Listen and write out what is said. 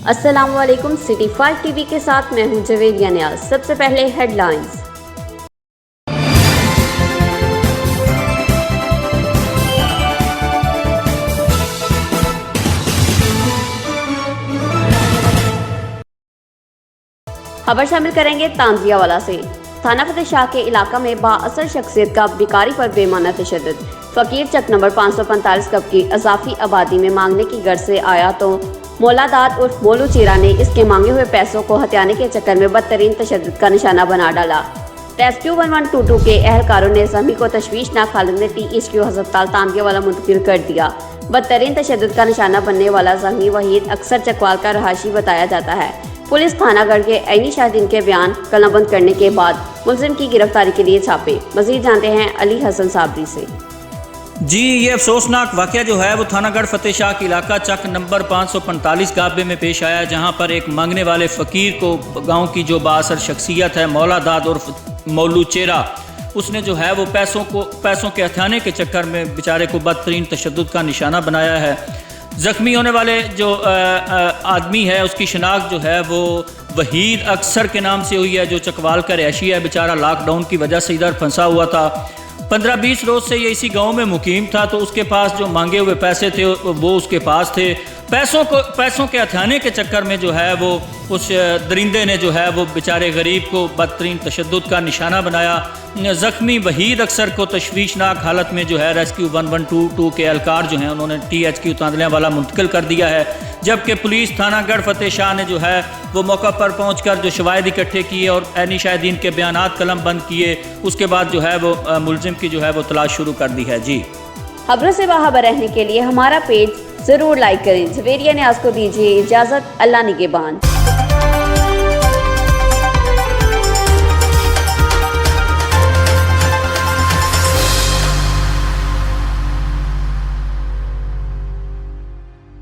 अस्सलामुअलैकुम। City 5 TV के साथ मैं हूं जवेरिया नियाज। सबसे पहले हेडलाइंस। खबर शामिल करेंगे तांजियावाला से। थाना फतेह शाह के इलाका में बाअसर शख्सियत का भिखारी पर बेमाना तशद्दुद। फकीर चक नंबर 545 कब की अजाफी आबादी में मांगने की गर्ज से आया तो मौलादाद उर्फ मोलू चीरा ने इसके मांगे हुए पैसों को हथियाने के चक्कर में बदतरीन तशद्दुद का निशाना बना डाला। रेस्क्यू 1122 के एहलकारों ने जख्मी को तशवीशनाक हालत में THQ अस्पताल तांजियावाला मुंतकिल कर दिया। बदतरीन तशद्दुद का निशाना बनने वाला जख्मी वहीद अक्सर चकवाल का रहायशी बताया जाता है। पुलिस थानागढ़ के ऐनी शाहदीन के बयान कलमबंद करने के बाद मुलजिम की गिरफ्तारी के लिए छापे। मजीद जानते हैं अली हसन साबरी से। जी, ये अफसोसनाक वाक़या जो है वो थानागढ़ फतेह शाह के इलाका चक नंबर 545 गाबे में पेश आया, जहाँ पर एक मांगने वाले फ़कीर को गांव की जो बाअसर शख्सियत है मौलादाद उर्फ मौलू चेरा, उसने जो है वो पैसों के हथियाने के चक्कर में बेचारे को बदतरीन तशद्दुद का निशाना बनाया है। ज़ख्मी होने वाले जो आदमी है उसकी शनाख्त जो है वो वहीद अक्सर के नाम से हुई है, जो चकवाल का रहायशी है। बेचारा लॉकडाउन की वजह से इधर फंसा हुआ था। 15-20 रोज़ से ये इसी गांव में मुकीम था, तो उसके पास जो मांगे हुए पैसे थे वो उसके पास थे। पैसों के हथियाने के चक्कर में जो है वो उस दरिंदे ने जो है वो बेचारे गरीब को बदतरीन तशद्दुद का निशाना बनाया। ज़ख्मी वहीद अक्सर को तशवीशनाक हालत में जो है रेस्क्यू 1122 के एहलकार जो हैं उन्होंने THQ तांजियावाला मुंतकिल कर दिया है, जबकि पुलिस थानागढ़ फतेह शाह ने जो है वो मौका पर पहुंचकर जो शवाहिद इकट्ठे किए और ऐनी शाहिदीन के बयानात कलम बंद किए। उसके बाद जो है वो मुलजिम की जो है वो तलाश शुरू कर दी है। जी, खबरों से बाखबर रहने के लिए हमारा पेज जरूर लाइक करें। जवेरिया नियाज को दीजिए इजाजत। अल्लाह निगहबान।